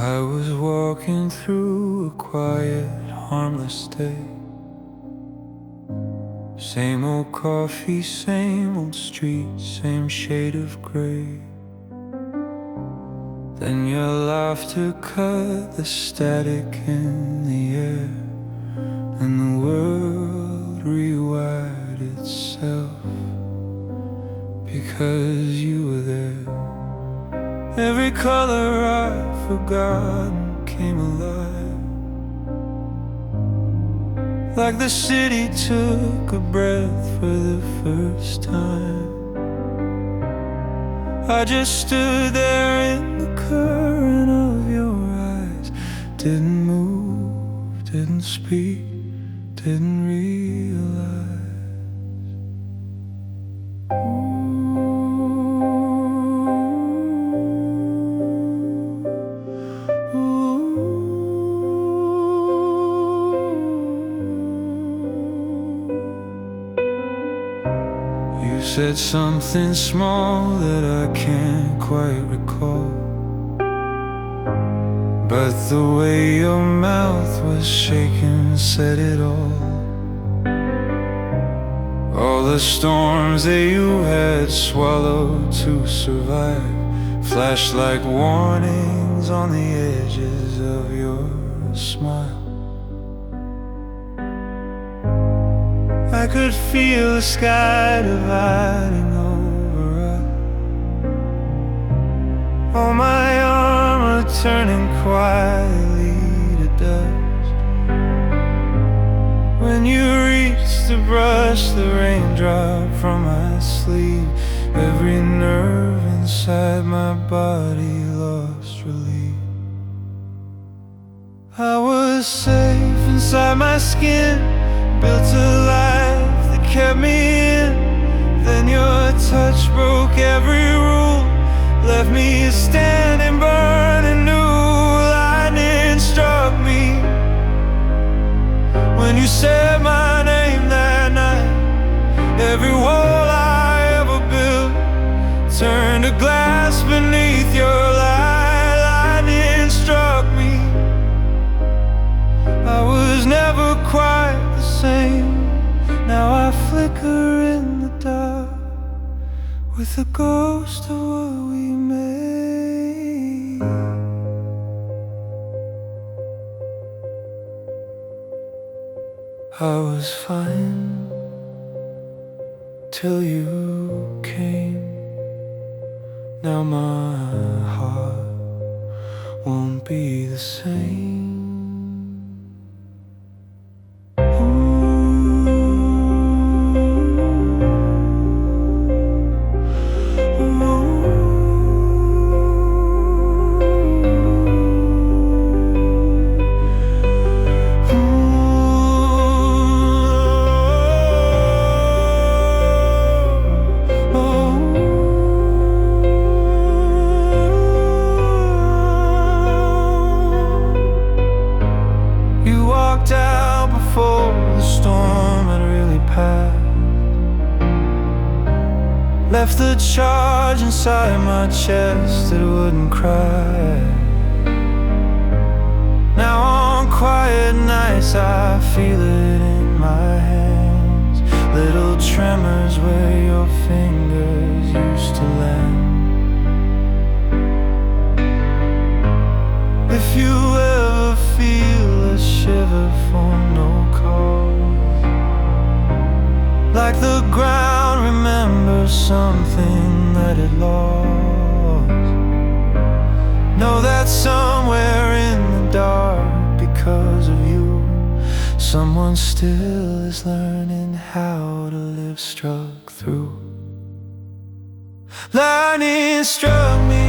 I was walking through a quiet, harmless day. Same old coffee, same old street, same shade of gray. Then your laughter cut the static in the air, and the world rewired itself because you were there. Every color I'd forgotten came alive, like the city took a breath for the first time. I just stood there in the current of your eyes, didn't move, didn't speak, didn't realize. You said something small that I can't quite recall, but the way your mouth was shaking said it all. All the storms that you had swallowed to survive flashed like warnings on the edges of your smile. I could feel the sky dividing over us, all my armor turning quietly to dust. When you reached to brush the raindrop from my sleeve, every nerve inside my body lost relief. I was safe inside my skin, built a life that kept me in. Then your touch broke every rule, left me standing burning new. Lightning struck me when you said my name that night. Every wall I ever built turned to glass beneath your light. Lightning struck me, I was never quite the same. Now I flicker in the dark with the ghost of what we made. I was fine till you came. Now my heart won't be the same. Out before the storm had really passed, left the charge inside my chest that wouldn't cry. Now on quiet nights I feel it in my hands, little tremors where your fingers used to land. If you ever feel a shiver for no cause, like the ground remembers something that it lost, know that somewhere in the dark, because of you, someone still is learning how to live struck through. Lightning struck me,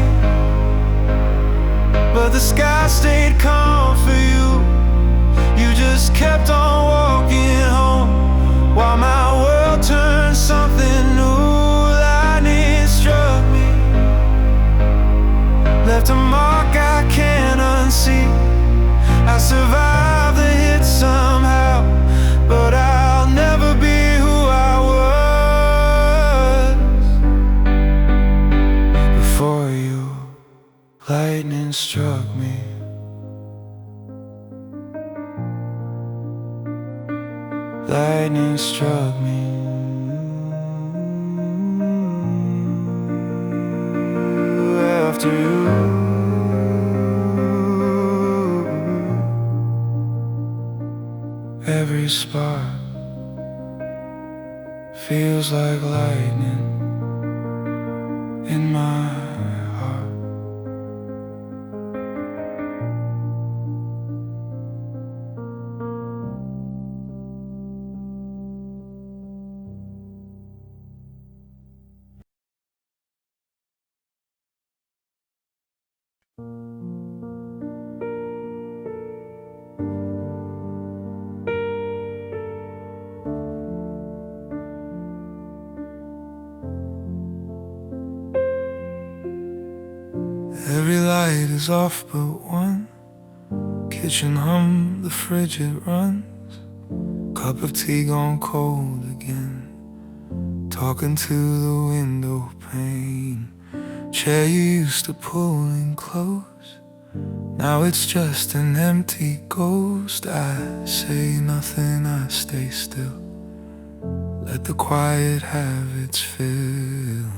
but the sky stayed calm for you. You just kept on walking home while my world turned something new. Lightning struck me, left a mark I can't unsee. I survived the hit somehow, but I'll never be who I was before you. Lightning struck me. lightning struck me. After you, every spark feels like lightning in my heart. Every light is off but one. Kitchen hum, the fridge it runs. Cup of tea gone cold again. Talking to the window pane. Chair you used to pull in close. Now it's just an empty ghost. I say nothing, I stay still. Let the quiet have its fill.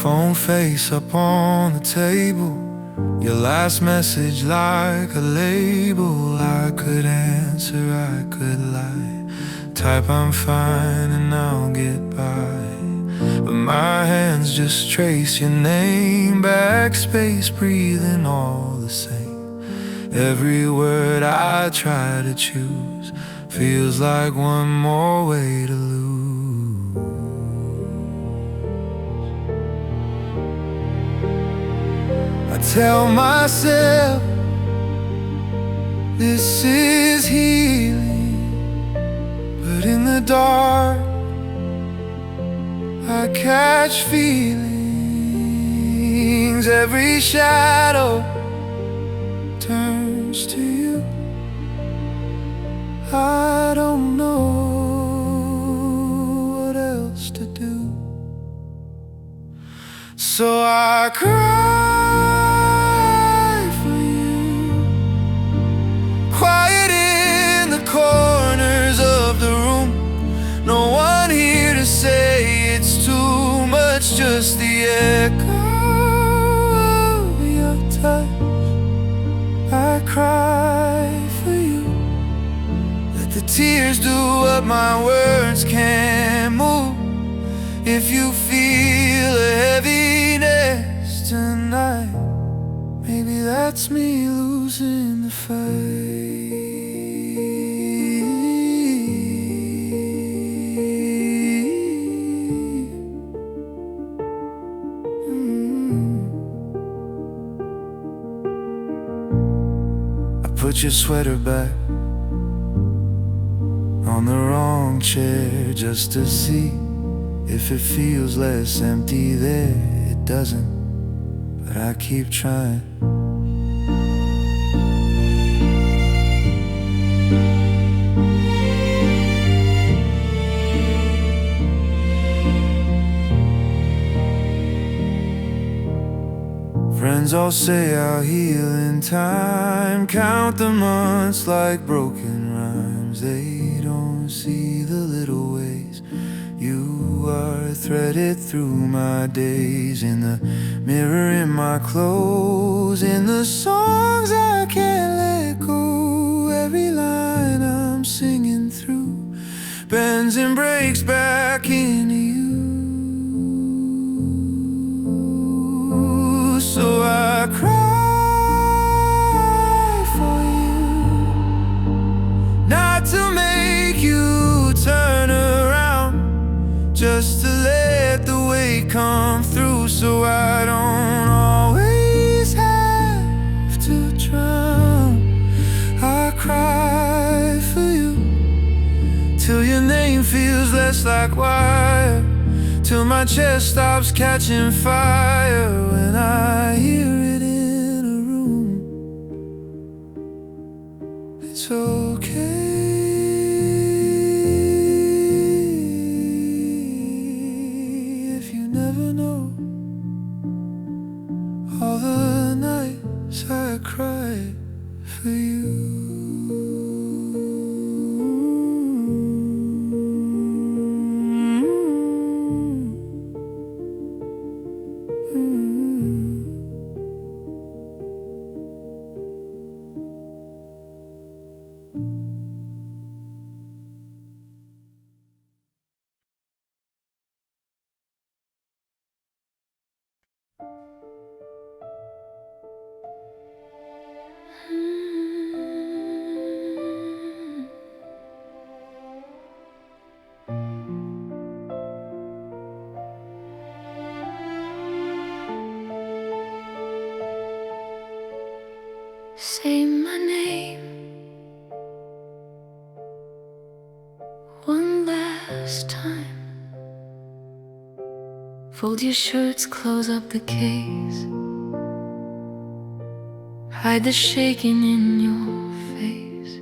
Phone face up on the table. Your last message like a label. I could answer, I could lie. Type I'm fine and I'll get by. But my hands just trace your name. Backspace breathing all the same. Every word I try to choose feels like one more way to lose. I tell myself this is healing, but in the dark I catch feelings. Every shadow turns to you. I don't know what else to do, so I cry for you, quiet in the corners of the room. No one here to say it's too much, just the echo of your touch. I cry for you. Let the tears do what my words can't move. If you feel a heaviness tonight, maybe that's me losing the fight. Put your sweater back on the wrong chair just to see if it feels less empty there. It doesn't, but I keep trying. Friends all say I'll heal in time. Count the months like broken rhymes. They don't see the little ways you are threaded through my days. In the mirror, in my clothes, in the songs I can't let go. Every line I'm singing through bends and breaks back into you. So I cry for you, not to make you turn around, just to let the weight come through, so I don't always have to drown. I cry for you, till your name feels less like wire, till my chest stops catching fire when I hear it in a room. It's okay. Say my name one last time. Fold your shirts, close up the case. Hide the shaking in your face.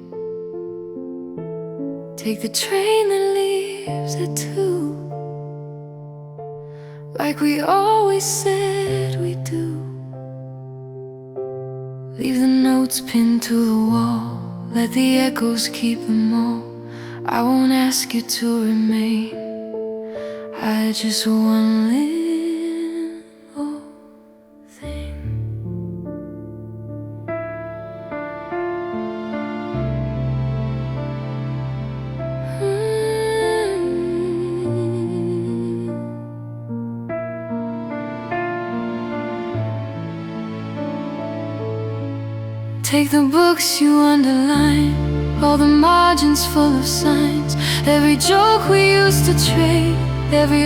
Take the train that leaves at 2, like we always said we'd do. Leave the notes pinned to the wall. Let the echoes keep them all. I won't ask you to remain. I just one little thing. Take the books you underline, all the margins full of signs, every joke we used to trade,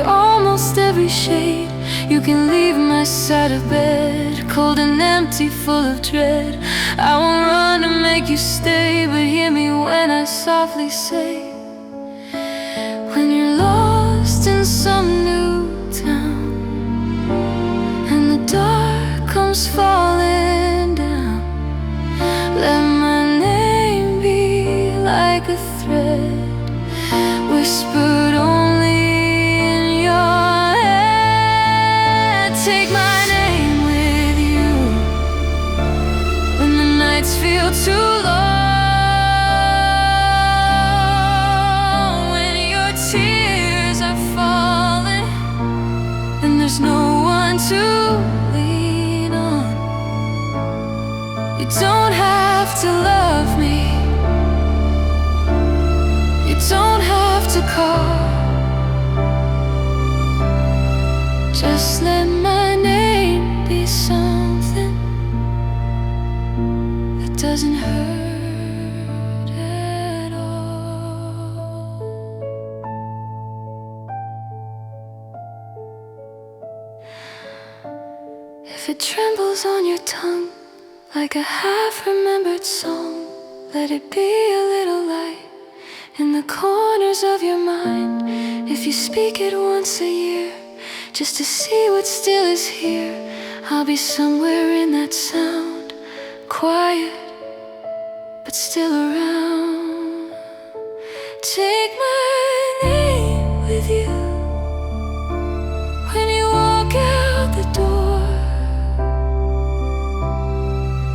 almost every shade. You can leave my side of bed, cold and empty, full of dread. I won't run to make you stay, but hear me when I softly say, when you're lost in some new town and the dark comes falling down, let my name be like a thread, whispered only in your head. Take my name with you when the nights feel too long, when your tears are falling and there's no one to lean on. You don't have to love me, you don't have to call. Just let my name be something that doesn't hurt at all. If it trembles on your tongue like a half-remembered song, let it be a little light in the corners of your mind. If you speak it once a year, just to see what still is here, I'll be somewhere in that sound, quiet but still around. Take my name with you when you walk out the door,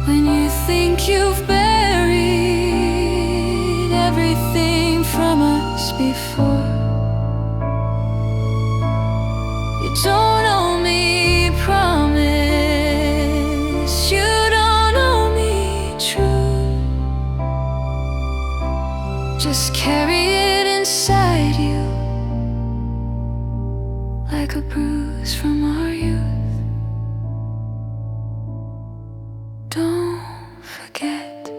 when you think you've buried everything from us before. You don't owe me promise, you don't owe me truth. Just carry it inside you like a bruise from our youth. Don't forget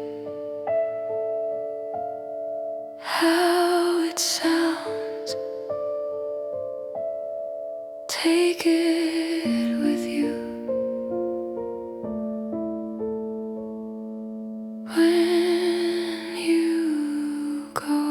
how it sounds. Take it with you when you go.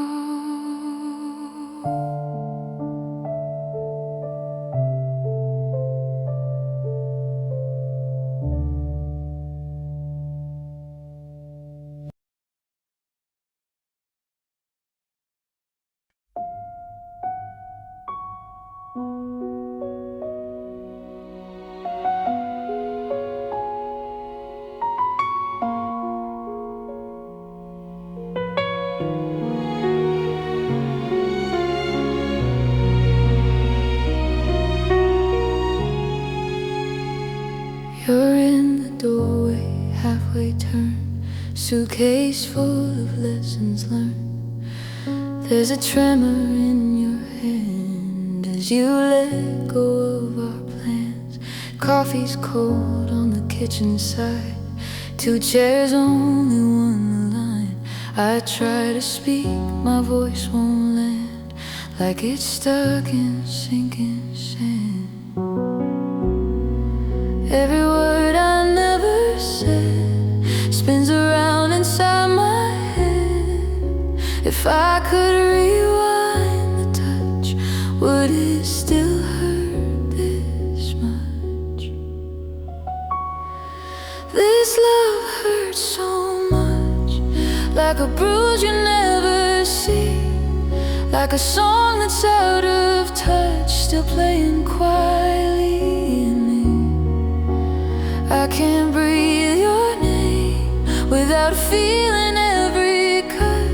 You're in the doorway, halfway turned, suitcase full of lessons learned. There's a tremor in your hand as you let go of our plans. Coffee's cold on the kitchen side, 2 chairs, only one line. I try to speak, my voice won't land, like it's stuck in sinking sand. Every word I never said spins around If I could rewind the touch, would it still hurt this much? This love hurts so much, like a bruise you never see, like a song that's out of touch, still playing quietly in me. I can't breathe your name without feeling every cut.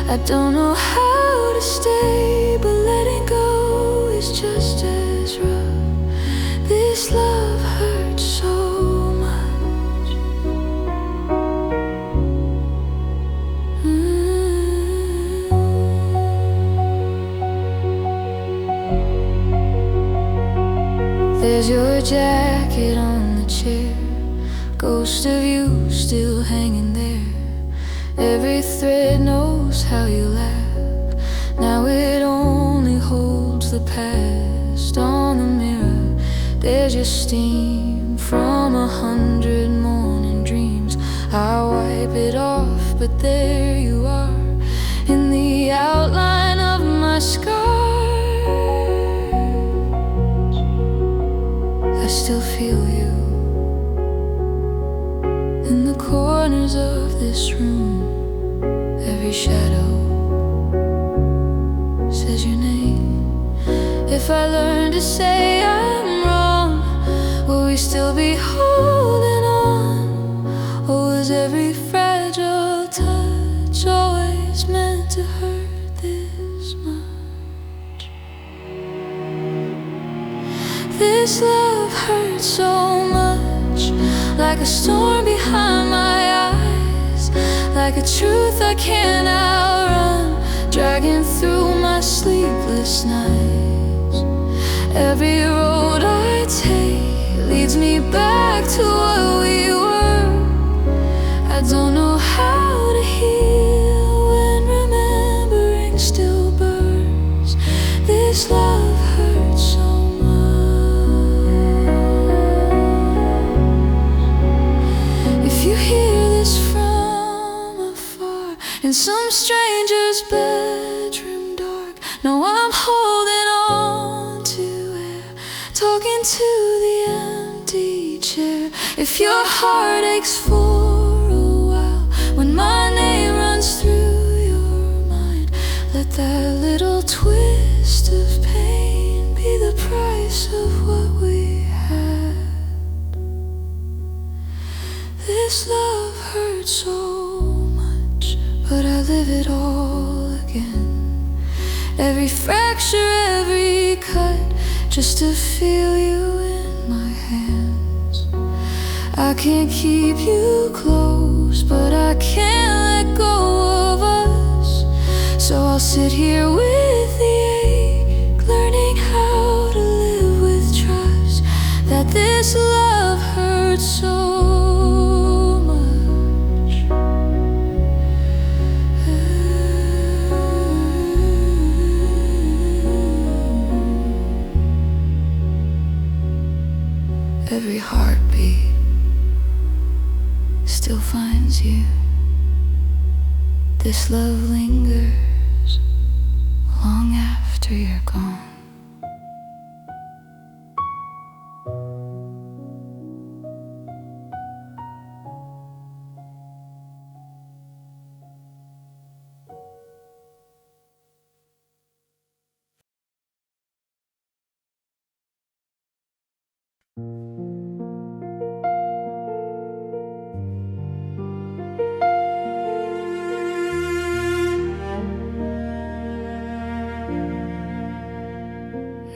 I don't know how to stay, but letting go is just as rough. This love hurts so much. There's your jacket on the chair, ghost of you still hanging there. Every thread knows how you laugh. Now it only holds the past. On the mirror there's your steam from 100 morning dreams. I wipe it off, but there you are in the outline of my scars. I still feel you in the corners of this room. Every shadow says your name. If I learn to say I'm wrong, will we still be holding on? Or was every fragile touch always meant to hurt this much? This love hurts so much, like a storm behind my eyes, like a truth I can't outrun, dragging through my sleepless nights. Every road I take leads me back to what we were. I don't know how to heal when remembering still burns. This love hurts so much. If you hear this from afar, in some stranger's bedroom dark, now I'm holding on to air, talking to the empty chair. If your heart aches for a while, when my name runs through your mind, let that little twist of pain be the price of what we had. This love hurts so much, but I live it all again. Every fracture, every cut, just to feel you in my hands. I can't keep you close, but I can't let go of us. So I'll sit here with the ache, learning how to live with trust, that this love hurts so. Every heartbeat still finds you. This love lingers long after you're gone.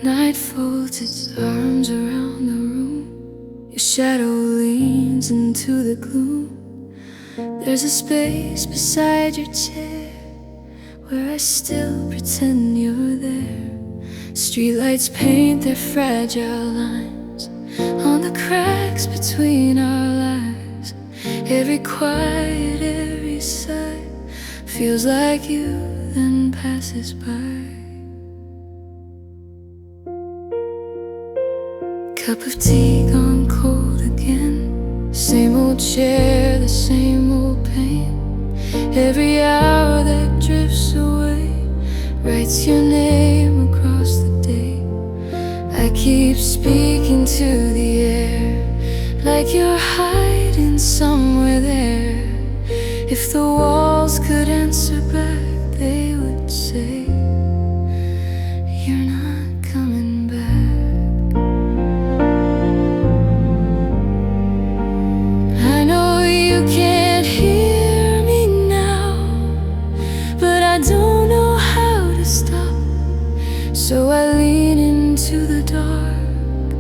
Night folds its arms around the room. Your shadow leans into the gloom. There's a space beside your chair where I still pretend you're there. Streetlights paint their fragile lines on the cracks between our lives. Every quiet, every sigh feels like you, then passes by. Cup of tea gone cold again. Same old chair, the same old pain. Every hour that drifts away writes your name across the day. I keep speaking to the air like you're hiding somewhere there. If the walls could answer back, they would say, you're not coming back. I know you can't hear me now, but I don't know how to stop. So I lean into the dark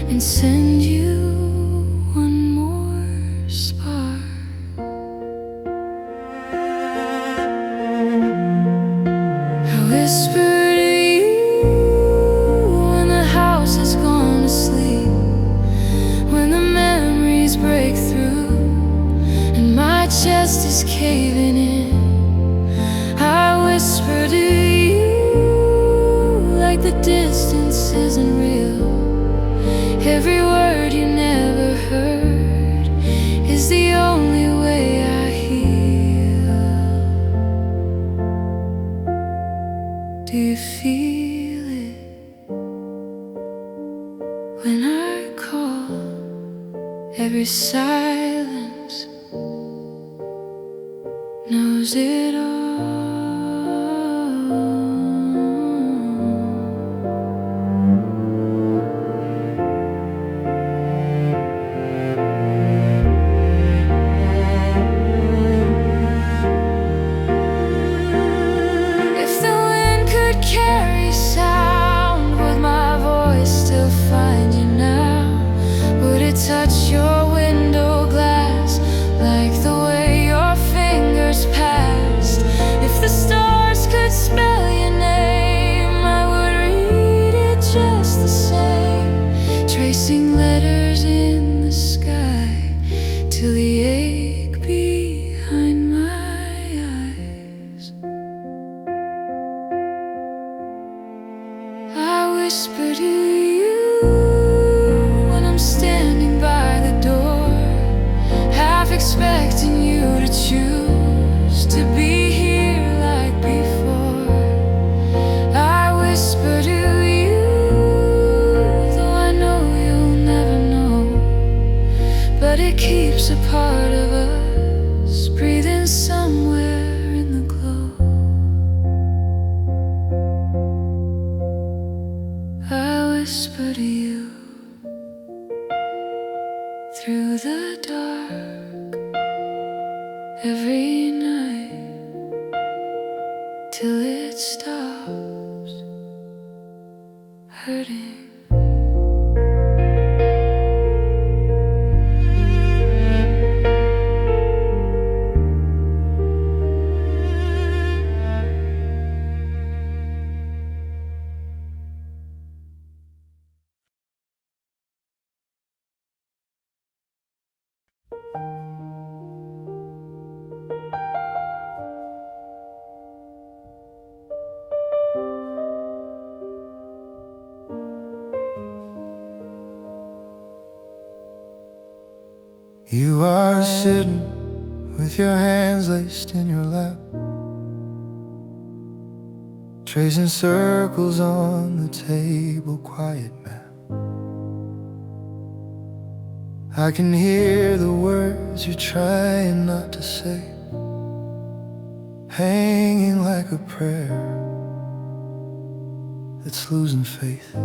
and send you one more spark. I whisper to you when the house has gone to sleep, when the memories break through and my chest is caving in. I whisper to you like the distance isn't real. Every word you never heard is the only way I heal. Do you feel it when I call? Every silence knows it all. Touch your window glass like the way your fingers passed. If the stars could spell your name, I would read it just the same, tracing letters in the sky till the ache behind my eyes. I whisper to you when I'm standing by the door, half expecting you to choose to be here like before. I whisper to you, though I know you'll never know, but it keeps a part of us breathing somewhere in the glow. I whisper to you through the dark every night till it stops hurting. You are sitting with your hands laced in your lap, tracing circles on the table, quiet map. I can hear the words you're trying not to say, hanging like a prayer that's losing faith.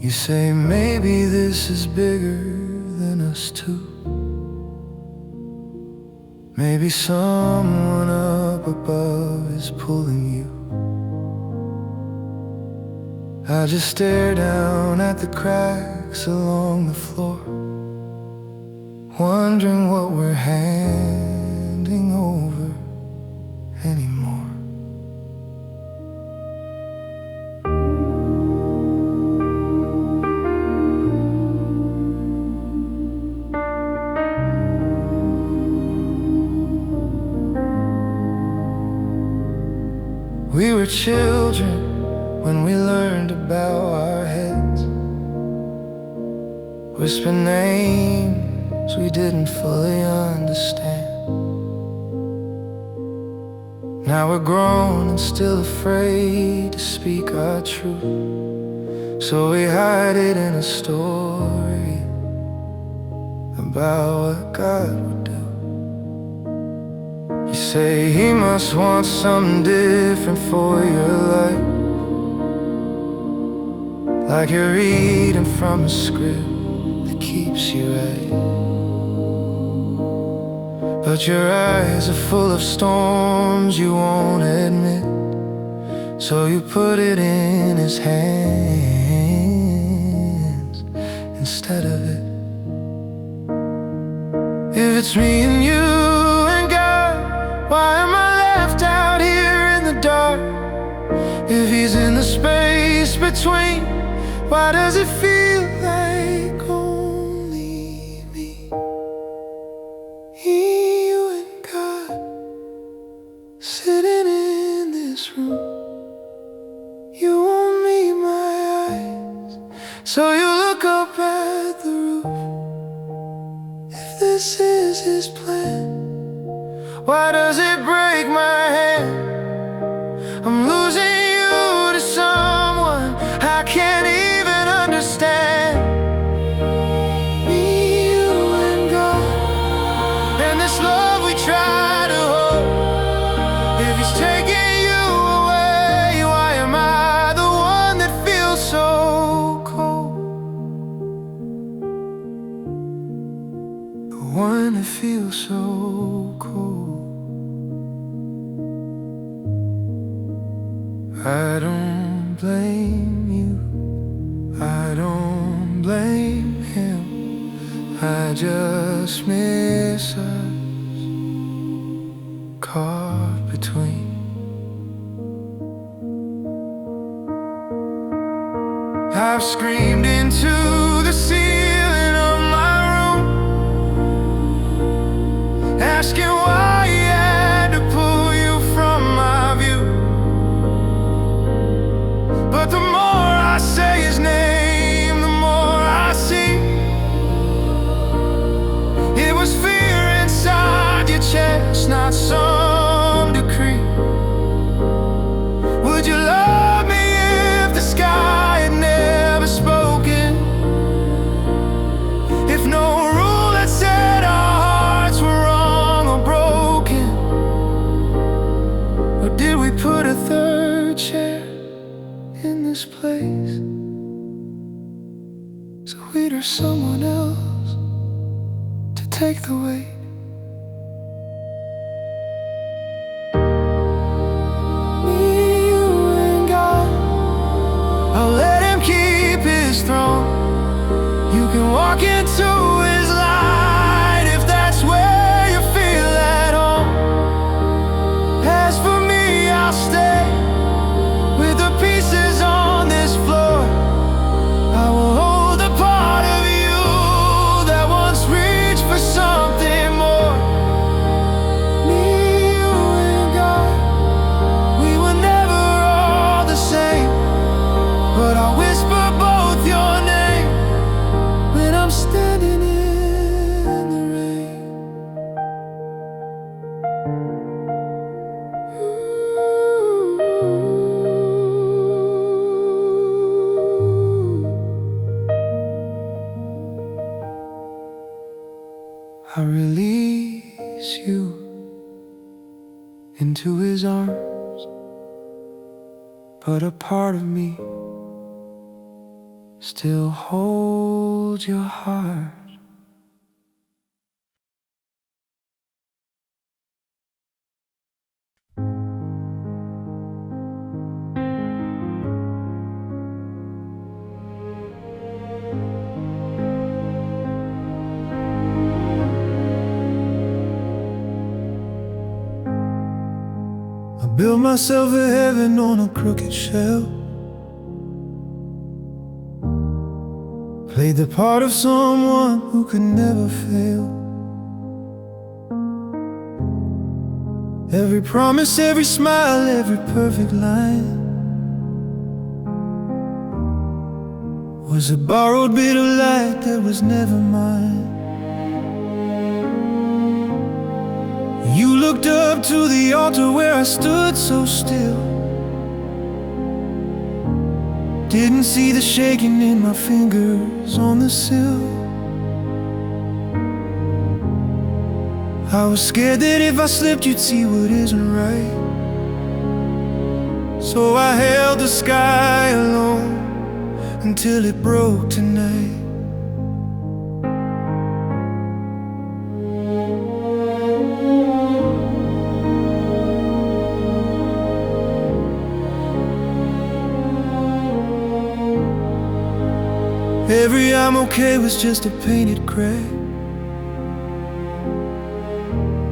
You say maybe this is bigger than us two. Maybe someone up above is pulling you. I just stare down at the cracks along the floor, wondering what we're handing over anymore. We were children when we learned to bow our heads, whisper names we didn't fully understand. Now we're grown and still afraid to speak our truth, so we hide it in a story about what God would do. You say He must want something different for your life, like you're reading from a script that keeps you right. But your eyes are full of storms you won't admit, so you put it in His hands instead of it. If it's me and you and God, why am I left out here in the dark? If He's in the space between, why does it feel like only me? You and God sitting in this room. You won't meet my eyes, so you look up at the roof. If this is His plan, why does it break my hand? I'm losing you to someone I can't even understand. Me, you and God, and this love we try to hold. If He's taking you away, why am I the one that feels so cold? The one that feels so cold. I don't blame you, I don't blame him, I just miss us caught between. I've screamed into the ceiling of my room, asking why He had to pull you from my view. But the more I say His name, the more I see. It was fear inside your chest, not some decree. Would you love me if the sky had never spoken? If no rule had said our hearts were wrong or broken? Or did we put a third chair in this place, so we'd or someone else to take the weight? Me, you and God, I'll let Him keep His throne. You can walk into His light if that's where you feel at home. As for me, I'll stay with the pieces on this floor. I will hold a part of you that once reached for something more. Me, you and God, we were never all the same, but I'll whisper both your name when I'm standing in the rain. I release you into His arms, but a part of me still holds your heart. I built myself a heaven on a crooked shelf, played the part of someone who could never fail. Every promise, every smile, every perfect line was a borrowed bit of light that was never mine. looked up to the altar where I stood so still. Didn't see the shaking in my fingers on the sill. I was scared that if I slipped you'd see what isn't right. So I held the sky alone until it broke tonight. Every I'm okay was just a painted crack.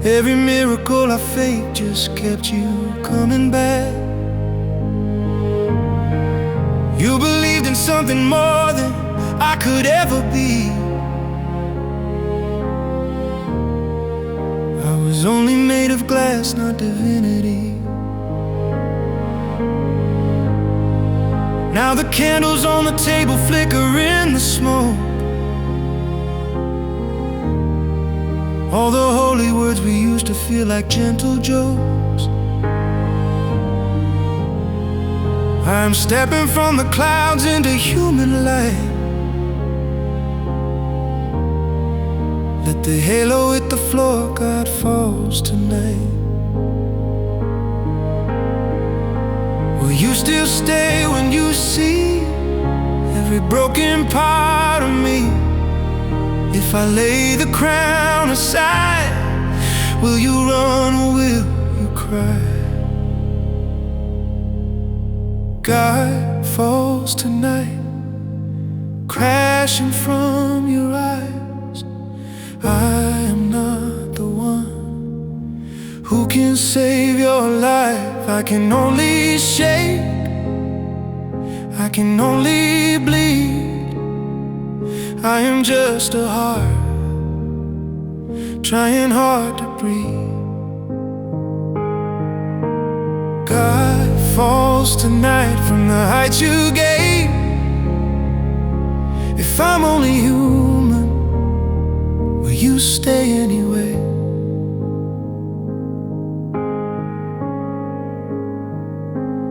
Every miracle I faked just kept you coming back. You believed in something more than I could ever be. I was only made of glass, not divinity. Now the candles on the table flicker in the smoke. All the holy words we used to feel like gentle jokes. I'm stepping from the clouds into human light. Let the halo hit the floor, God falls tonight. Will you still stay when you see every broken part of me? If I lay the crown aside, will you run or will you cry? God falls tonight, crashing from your eyes. I am not the one who can save your life. I can only shake, I can only bleed. I am just a heart trying hard to breathe. God falls tonight from the heights you gave. If I'm only human, will you stay anyway?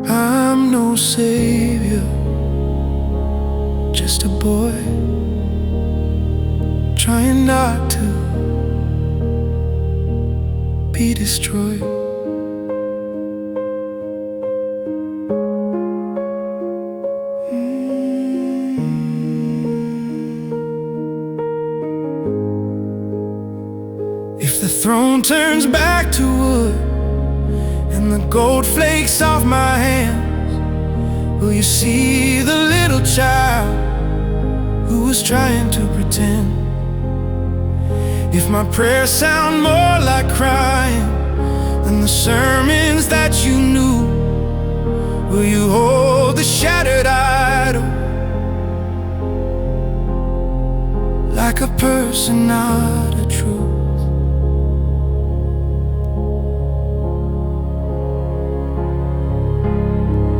I'm no savior, just a boy trying not to be destroyed. If the throne turns back to wood and the gold flakes off my hands, will you see the little child who was trying to pretend? If my prayers sound more like crying than the sermons that you knew, will you hold the shattered idol like a person, not a truth?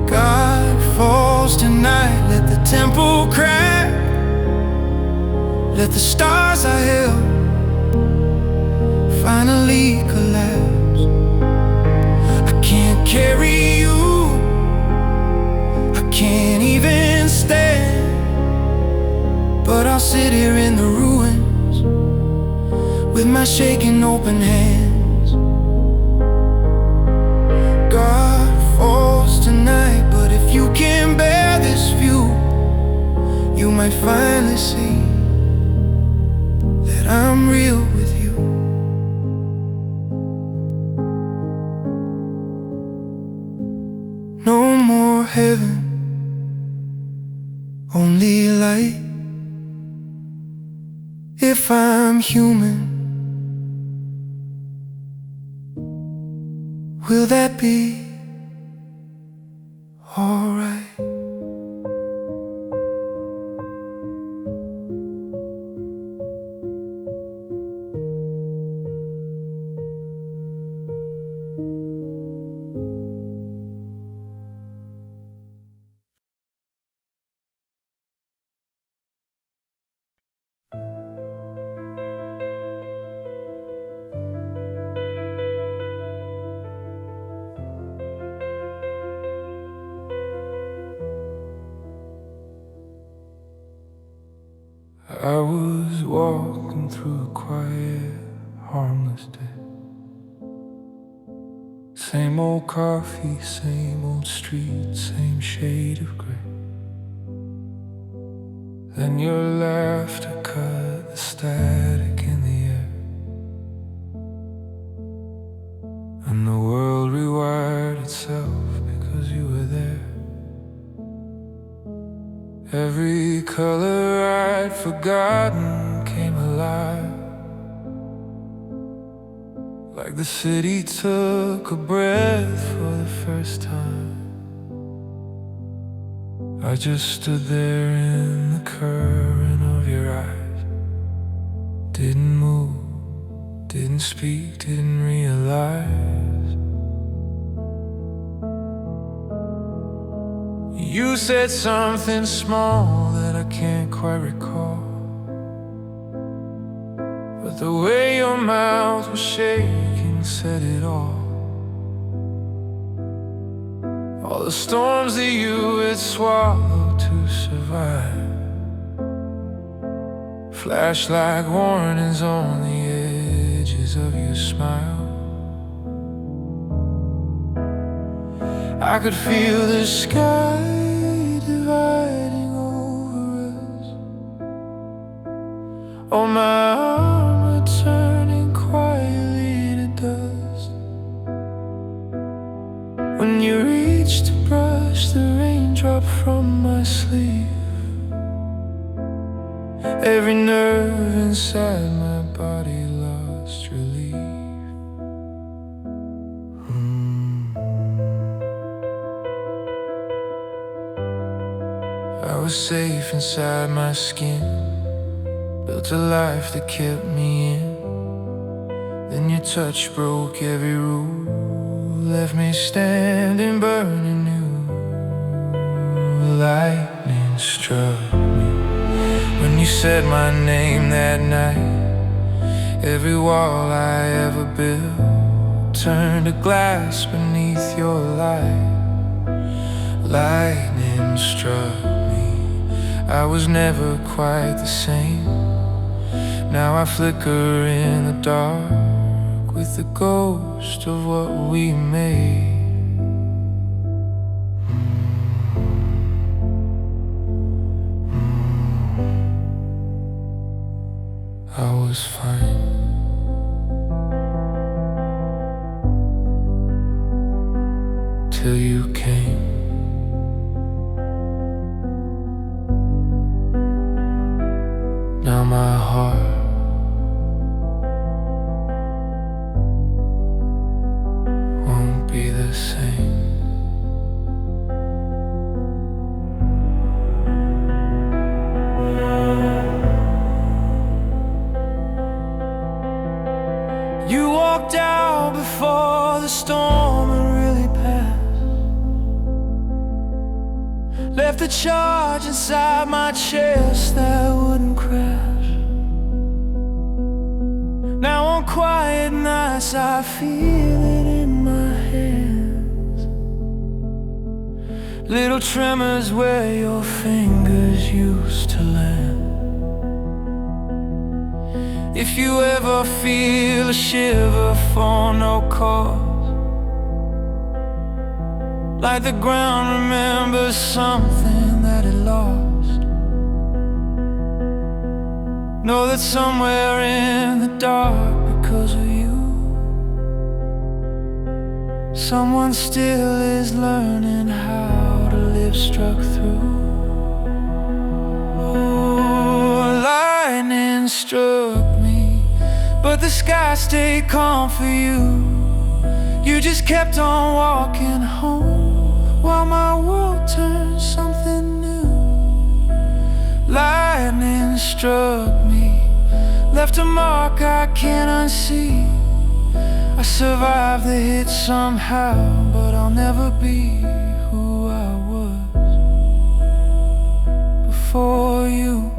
God falls tonight, let the temple crack. Let the stars I held finally collapse. I can't carry you, I can't even stand, but I'll sit here in the ruins with my shaking open hands. God falls tonight, but if you can bear this view, you might finally see that I'm real with you. No more heaven, only light. If I'm human, will that be alright? I was walking through a quiet, harmless day. Same old coffee, same old street, same shade of gray. Then your laughter cut the static in the air, and the world rewired itself because you were there. Every color I'd forgotten came alive, like the city took a breath for the first time. I just stood there in the current of your eyes, didn't move, didn't speak, didn't realize. You said something small that I can't quite recall, but the way your mouth was shaking said it all. All the storms that you had swallowed to survive flashed like warnings on the edges of your smile. I could feel the sky dividing over us, oh my armor turning quietly to dust. When you reached to brush the raindrop from my sleeve, every nerve inside my body lost relief. I was safe inside my skin, built a life that kept me in. Then your touch broke every rule, left me standing burning new. Lightning struck me when you said my name that night. Every wall I ever built turned to glass beneath your light. Lightning struck me, I was never quite the same. Now I flicker in the dark with the ghost of what we made. I was fine till you came. Now my heart won't be the same. You walked out before the storm had really passed, left a charge inside my chest that wouldn't crash. Now on quiet nights I feel it in my hands, little tremors where your fingers used to land. If you ever feel a shiver for no cause, like the ground remembers something that it lost, know that somewhere in the dark, because of you, someone still is learning how to live struck through. Oh, lightning struck me, but the sky stayed calm for you. You just kept on walking home while my world turned something new. Lightning struck me, left a mark I can't unsee. I survived the hit somehow, but I'll never be who I was before you.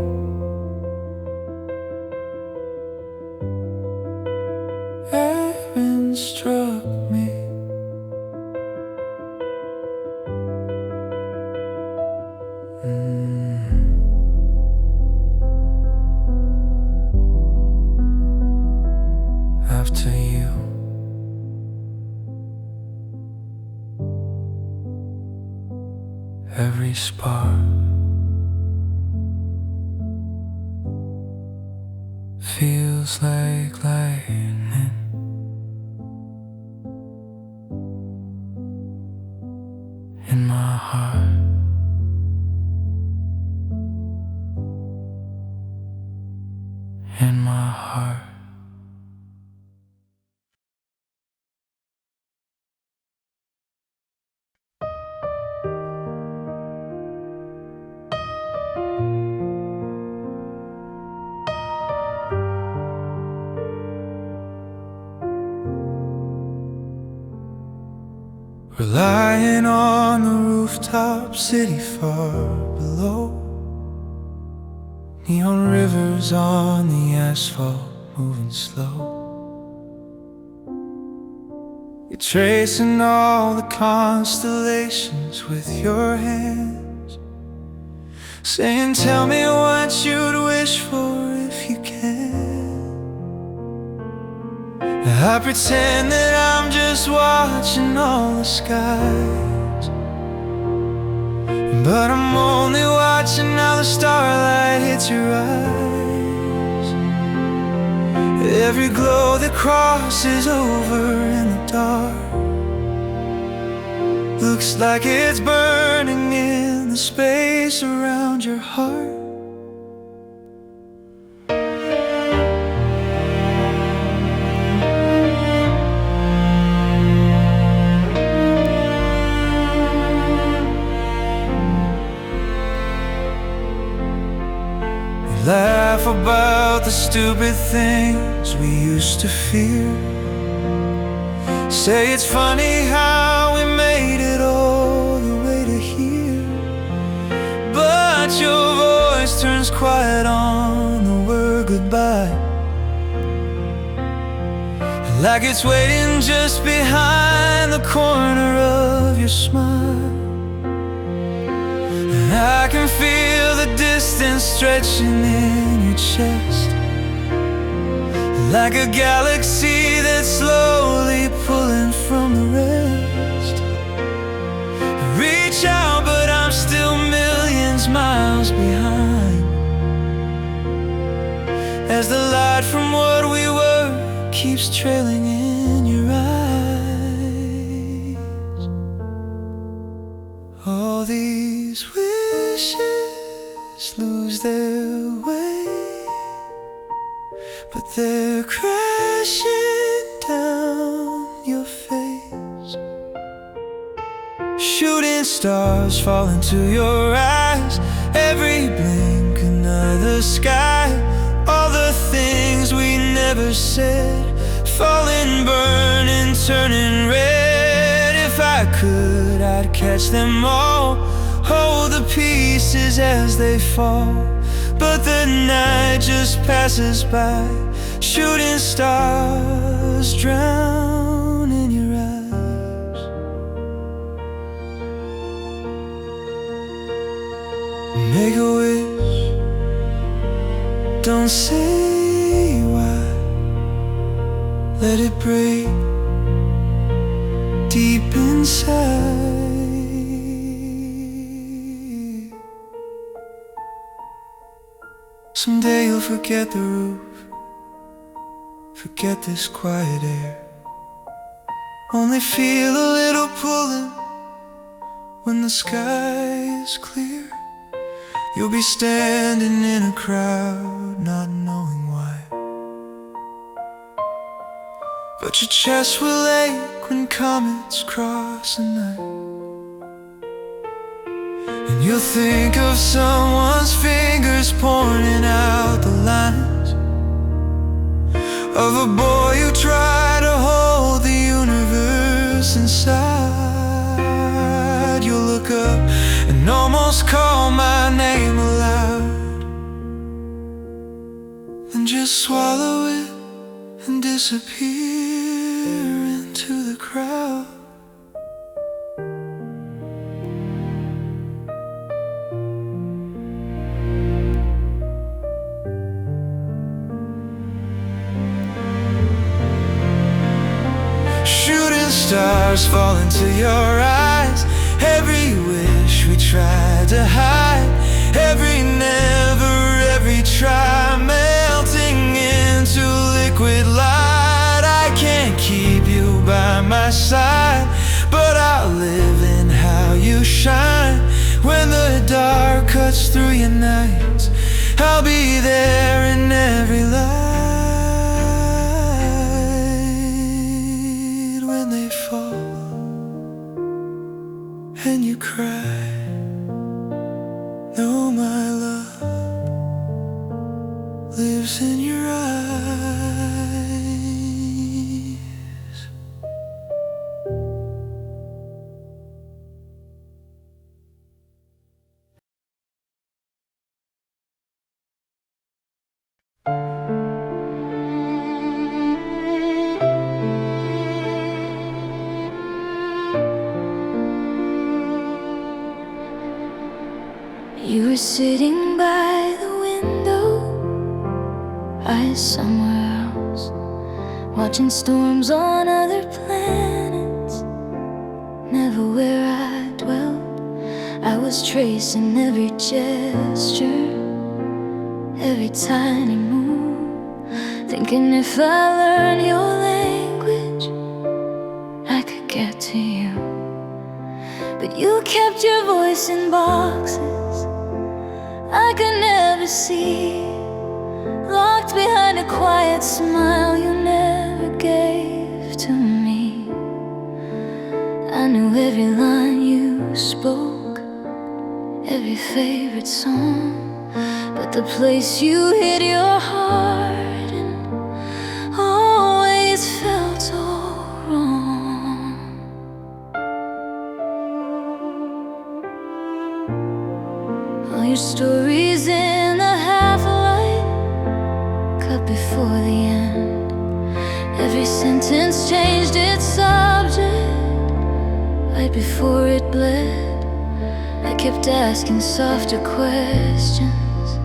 Heaven struck me. every spark feels like lightning. In my heart, in my heart. We're lying on the rooftop, city far below. Neon rivers on the asphalt, moving slow. You're tracing all the constellations with your hands, saying, tell me what you'd wish for if you can. I pretend that I'm just watching all the skies, but I'm only watching how the starlight hits your eyes. Every glow that crosses over in the dark looks like it's burning in the space around your heart. Laugh about the stupid things we used to fear. Say it's funny how we made it all the way to here, but your voice turns quiet on the word goodbye, like it's waiting just behind the corner of your smile. And I can feel the distance stretching in your chest, like a galaxy that's slowly pulling from the rest. Reach out, but I'm still millions miles behind, as the light from what we were keeps trailing in your eyes. All these wishes lose their way, but they're crashing down your face. Shooting stars fall into your eyes, every blink another sky. All the things we never said, falling, burning, turning red. If I could, I'd catch them all, hold the pieces as they fall. But the night just passes by, shooting stars drown in your eyes. Make a wish, don't say why. Let it break deep inside. Someday you'll forget the roof, forget this quiet air. Only feel a little pulling when the sky is clear. You'll be standing in a crowd, not knowing why, but your chest will ache when comets cross the night. And you'll think of someone's fingers pointing out the lines of a boy who tried to hold the universe inside. You'll look up and almost call my name aloud, then just swallow it and disappear into the crowd. Shooting stars fall into your eyes, every wish we tried to hide, every never, every try, melting into liquid light. I can't keep you by my side, but I'll live in how you shine. When the dark cuts through your nights, I'll be there in every light. When they fall and you cry, know my love lives in your eyes. You were sitting by the window, eyes somewhere else, watching storms on other planets. Never where I dwelt. I was tracing every gesture, every tiny move, thinking if I learned your language, I could get to you. But you kept your voice in boxes I could never see, locked behind a quiet smile you never gave to me. I knew every line you spoke, every favorite song, but the place you hid your heart in always felt all wrong. All your stories in the half-light, cut before the end. Every sentence changed its subject right before it bled. I kept asking softer questions,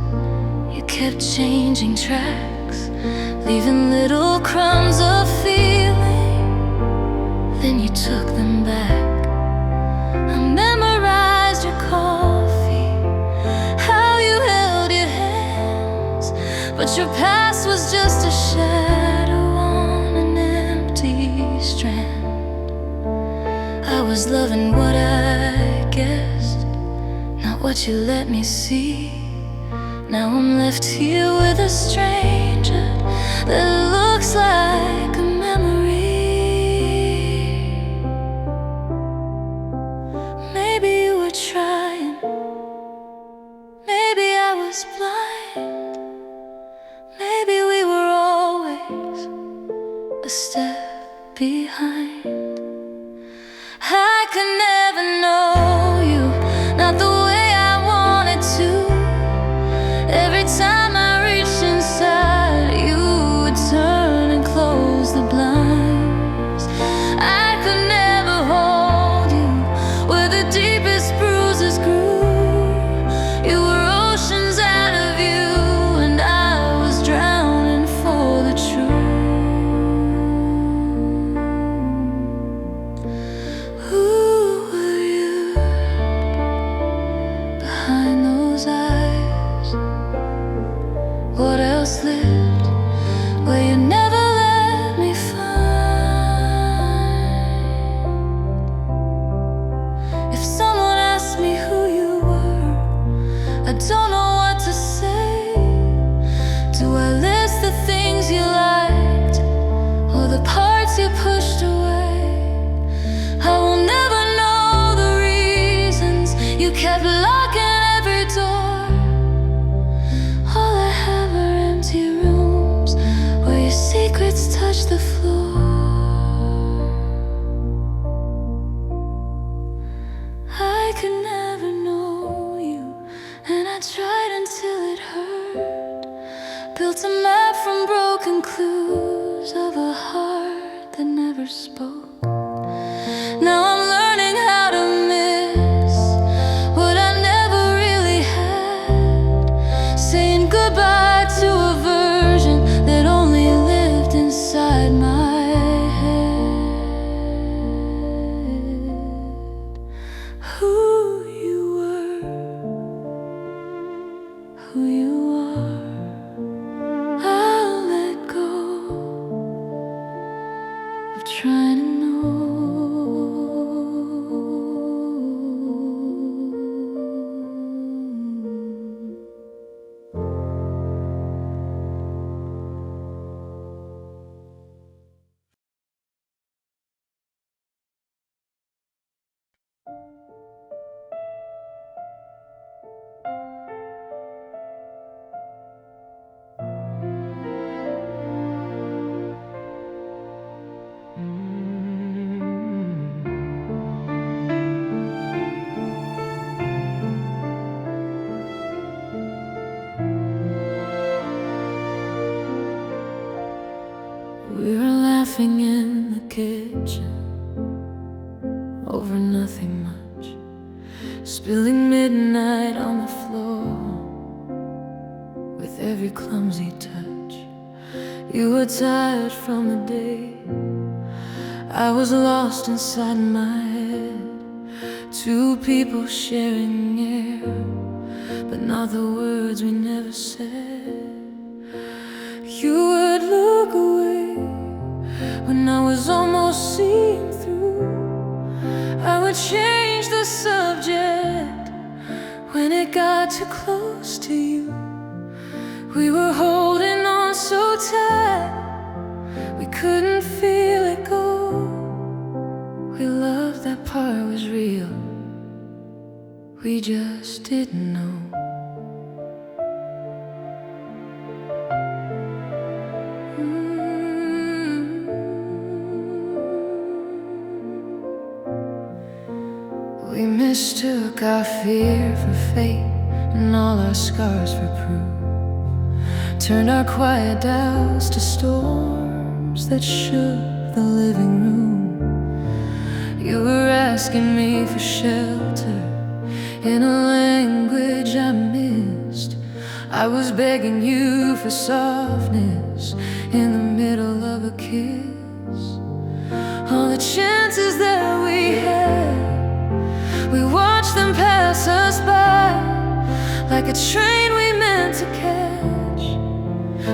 you kept changing tracks, leaving little crumbs of feeling, then you took them back. I memorized your coffee, how you held your hands, but your past was just a shadow on an empty strand. I was loving what I guessed, not what you let me see. Now I'm left here with a stranger that looks like a memory. Maybe you were trying, maybe I was blind, maybe we were always a step behind. I could never know you, not the way I wanted to. Every time I reached inside, you would turn and close the blinds. I could never hold you where the deepest bruises grew. You were oceans out of you, and I was drowning for the truth. Who were you behind those eyes? What else lived where you never let me find? If someone asked me who you were, I don't know what to say. Do I list the things you liked or the parts you pushed away? I will never know the reasons you kept locking every door. All I have are empty rooms where your secrets touch the floor. I could never know you, and I tried until it hurt. Built a map from broken clues of a heart that never spoke. Now I'm learning how to miss what I never really had, saying goodbye to a version that only lived inside my head. Who you were We were laughing in the kitchen over nothing much, spilling midnight on the floor with every clumsy touch. You were tired from the day, I was lost inside my head. Two people sharing air, but not the words we never said. You would look away when I was almost seeing through. I would change the subject when it got too close to you. We were holding on so tight, we couldn't feel it go. We loved that part was real, we just didn't know. We mistook our fear for fate and all our scars for proof. Turned our quiet doubts to storms that shook the living room. You were asking me for shelter in a language I missed. I was begging you for softness in the middle of a kiss. All the chances that we had, we watched them pass us by like a train we meant to catch,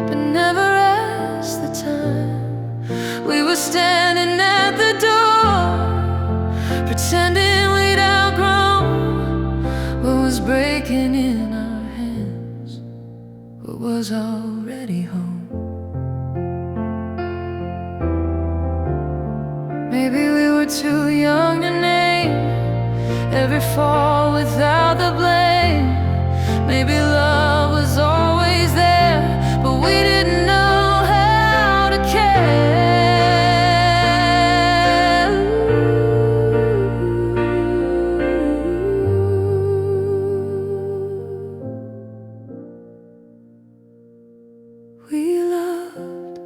but never asked the time. We were standing at the door, pretending we'd outgrown what was breaking in our hands, what was already home. Maybe we were too young to name every fall without the blame. Maybe love was always there, but we didn't know how to care. We loved,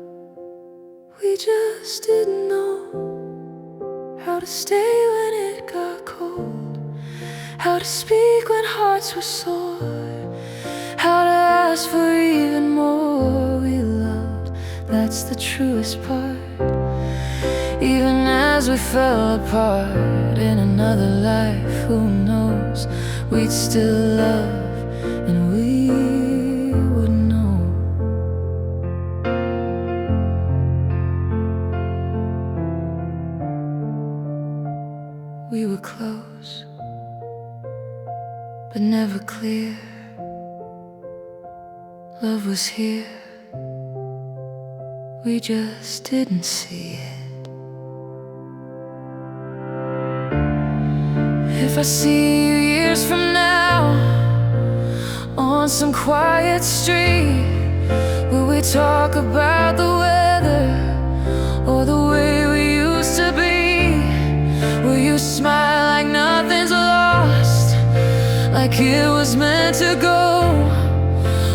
we just didn't know how to stay when it got cold, how to speak when hearts were sore, how to ask for even more. We loved, that's the truest part. Even as we fell apart in another life, who knows, we'd still love and we would know. We were close, but never clear. Love was here, we just didn't see it. If I see you years from now on some quiet street, will we talk about the weather or the way we used to be? Will you smile like nothing's lost, like it was meant to go?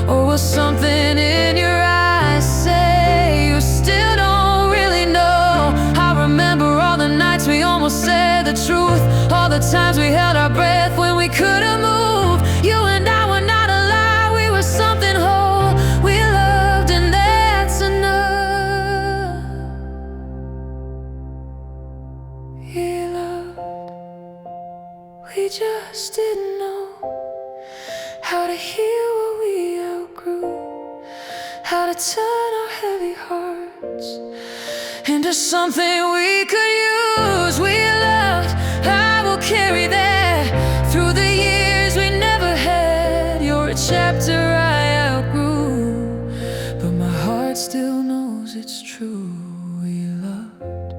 Or will something in your eyes say you still don't really know? I remember all the nights we almost said the truth, all the times we held our breath when we couldn't move. You and I were not alive, we were something whole. We loved and that's enough. We loved, we just didn't know how to heal what we outgrew, how to turn our heavy hearts into something we could use. We loved, I will carry that through the years we never had. You're a chapter I outgrew, but my heart still knows it's true. We loved,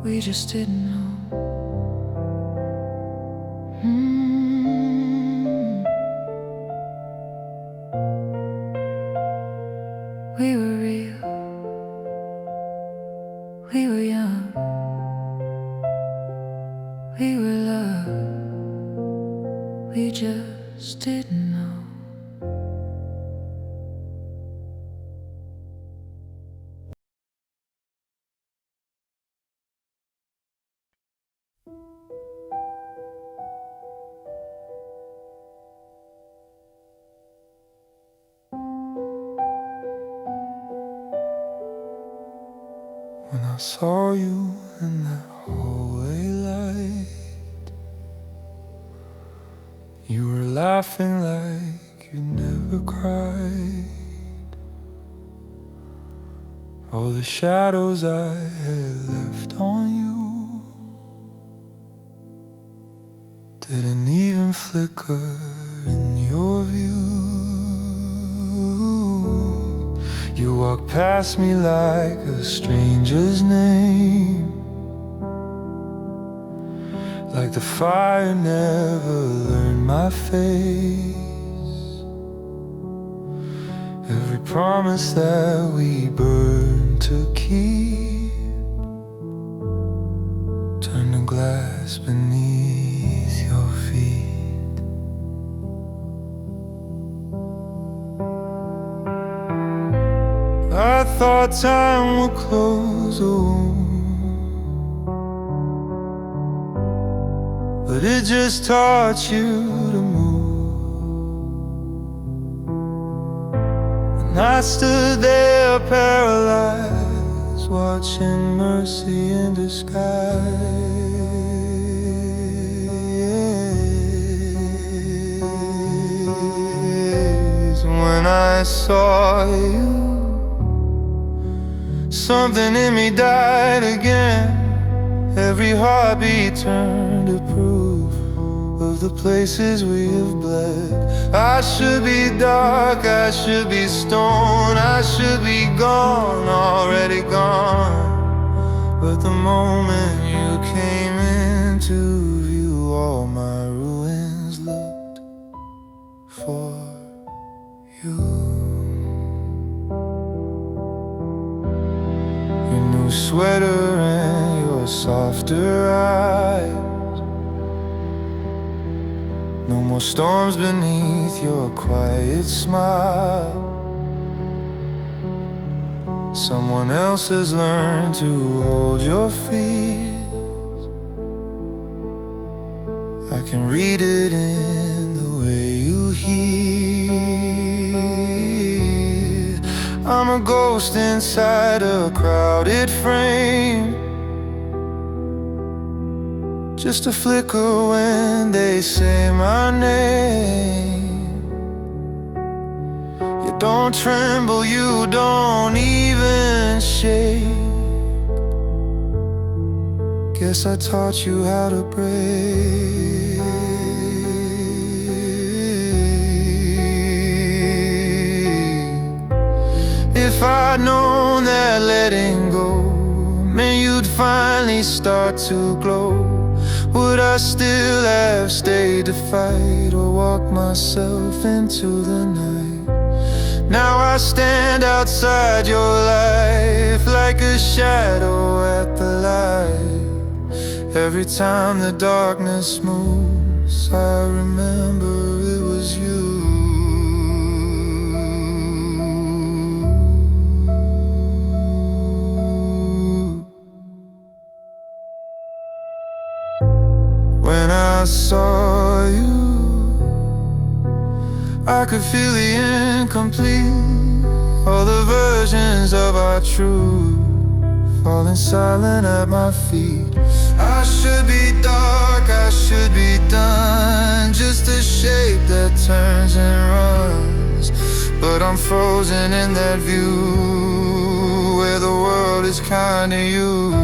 we just didn't know. young, we were loved, we just didn't know. When I saw you in that hallway light, you were laughing like you never cried. All the shadows I had left on you didn't even flicker in your view. You walked past me like a stranger's name, like the fire never learned my face. Every promise that we burned to keep turned to glass beneath your feet. I thought time would close the wound, but it just taught you to move. And I stood there paralyzed, watching mercy in disguise. When I saw you, something in me died again. Every heartbeat turned to proof of the places we have bled. I should be dark, I should be stone, I should be gone, already gone. But the moment you came into view, all my ruins looked for you. New sweater and your softer eyes, no more storms beneath your quiet smile. Someone else has learned to hold your fears. I can read it in the way you hear. I'm a ghost inside a crowded frame, just a flicker when they say my name. You don't tremble, you don't even shake. Guess I taught you how to break. If I'd known that letting go meant you'd finally start to glow, would I still have stayed to fight or walk myself into the night? Now I stand outside your life like a shadow at the light. Every time the darkness moves, I remember it was you. When I saw you, I could feel the incomplete, all the versions of our truth falling silent at my feet. I should be dark, I should be done, just a shape that turns and runs. But I'm frozen in that view where the world is kind to you.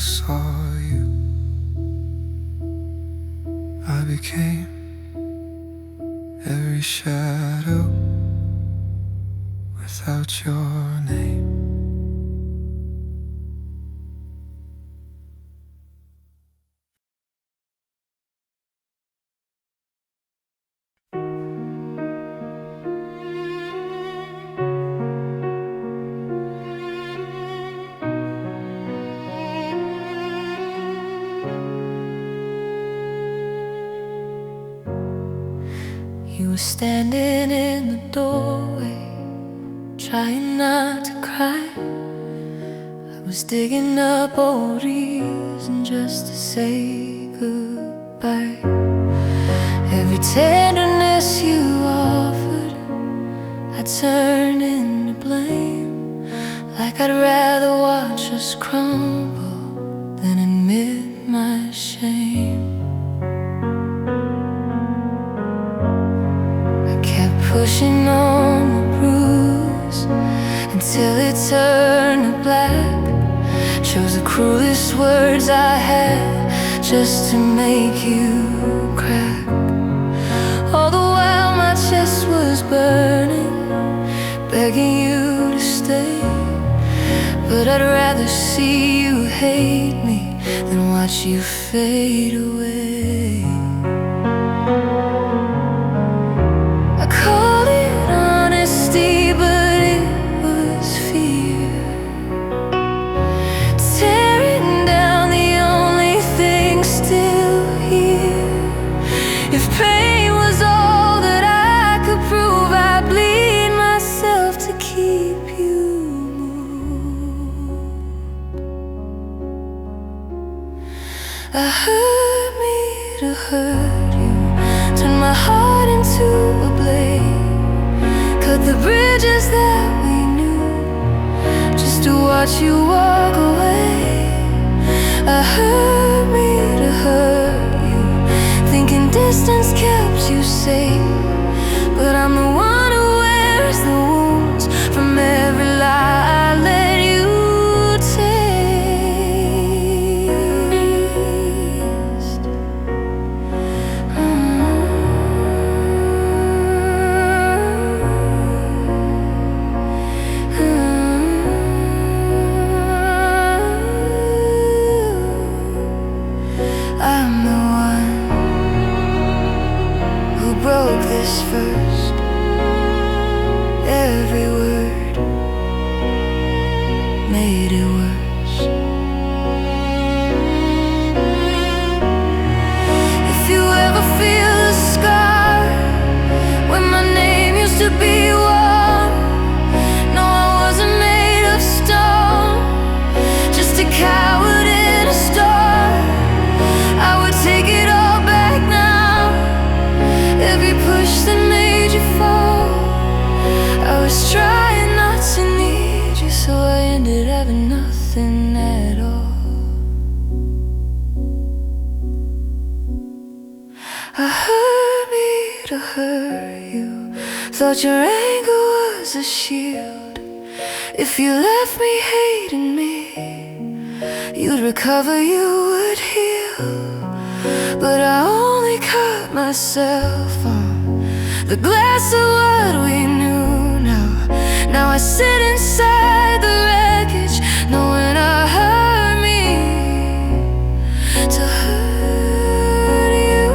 Saw you, I became every shadow with without your name. You were standing in the doorway, trying not to cry. I was digging up old reasons just to say goodbye. Every tenderness you offered, I turned into blame. Like I'd rather watch us crumble than admit my shame. Pushing on the bruise until it turned to black. Chose the cruelest words I had just to make you crack. All the while my chest was burning, begging you to stay. But I'd rather see you hate me than watch you fade away. Called it honesty, but it was fear. Tearing down the only thing still here. If pain was all that I could prove, I'd bleed myself to keep you moved. I hurt me to hurt you, turn my heart into a blade, cut the bridges that we knew just to watch you walk away. I hurt me to hurt you, thinking distance kept you safe, but I'm the one who wears the wounds from every lie I let you broke this first. Every word made it worse. If you ever feel a scar when my name used to be warm, no, I wasn't made of stone, just a coward in a storm. I would take it all back now. Every push that made you fall, I was trying not to need you, so I ended having nothing at all. I hurt me to hurt you, thought your anger was a shield. If you left me hating me, you'd recover, you would heal. But I only cut myself on the glass of what we knew now. Now I sit inside the wreckage, knowing I hurt me to hurt you.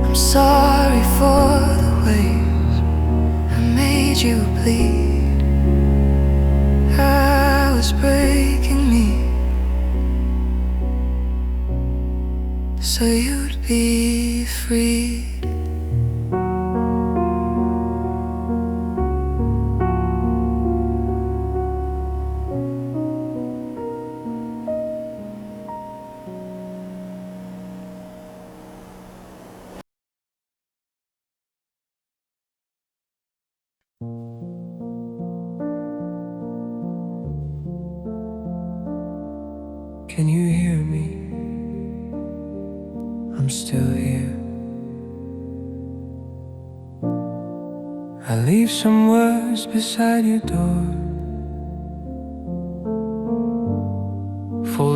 I'm sorry for the ways I made you bleed. I was breaking me so you'd be free. Can you hear me? I'm still here. I leave some words beside your door.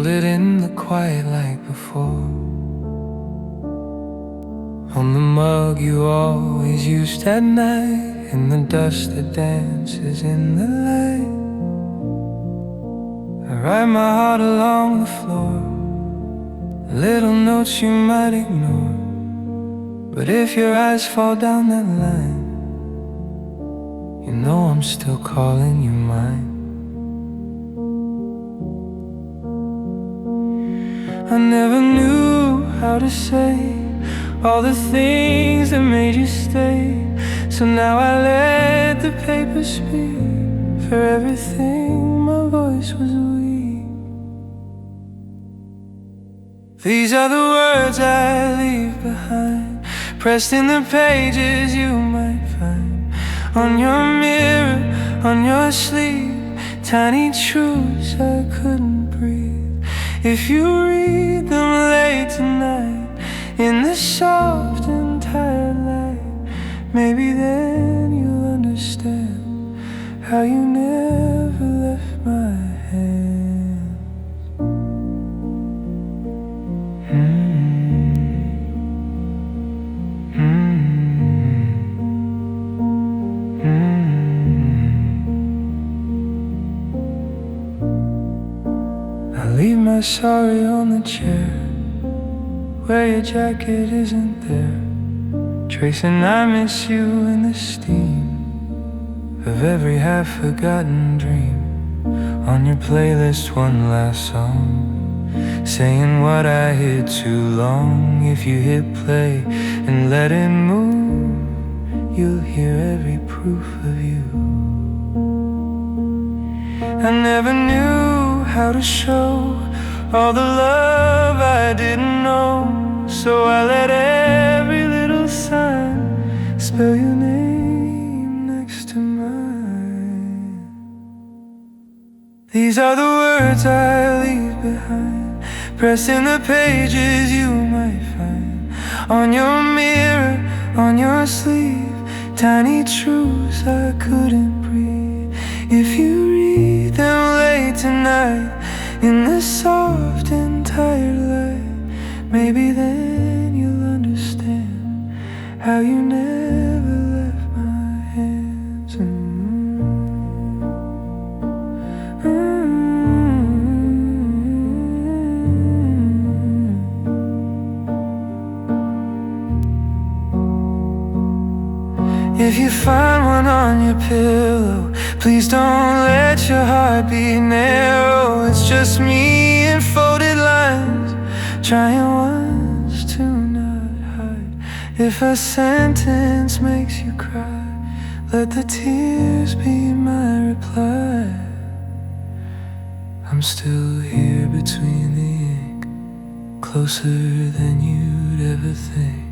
hold it in the quiet like before. On the mug you always used at night, in the dust that dances in the light. I write my heart along the floor, little notes you might ignore. But if your eyes fall down that line, you know I'm still calling you mine. I never knew how to say all the things that made you stay, so now I let the paper speak for everything my voice was weak. These are the words I leave behind, pressed in the pages you might find on your mirror, on your sleeve, tiny truths I couldn't breathe. If you read them late tonight, in the soft and tired light, maybe then you'll understand how you never left my hands. I leave my sorry on the chair where your jacket isn't there, tracing I miss you in the steam of every half-forgotten dream. On your playlist one last song, saying what I hid too long. If you hit play and let it move, you'll hear every proof of you. I never knew how to show all the love I didn't know, so I let every little sign spell your name next to mine. These are the words I leave behind, pressed in the pages you might find on your mirror, on your sleeve, tiny truths I couldn't breathe. If you read them late tonight, in the soft and tired light, maybe then you'll understand how you never left my hands. If you find one on your pillow, please don't let your heart be narrow. It's just me in folded lines, trying once to not hide. If a sentence makes you cry, let the tears be my reply. I'm still here between the ink, closer than you'd ever think.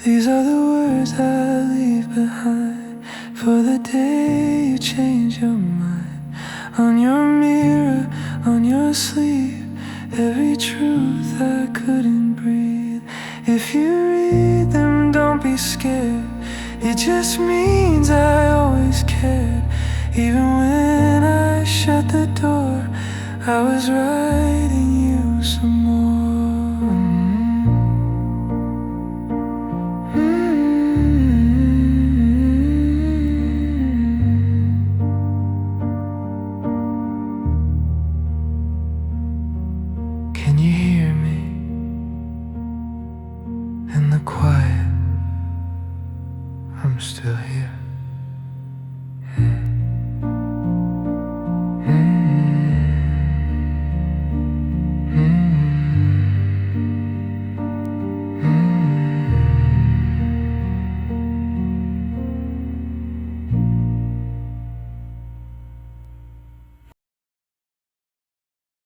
These are the words I leave behind for the day you change your mind. On your mirror, on your sleeve, every truth I couldn't breathe. If you read them, don't be scared. It just means I always cared. Even when I shut the door, I was writing you some more. Can you hear me in the quiet? I'm still here.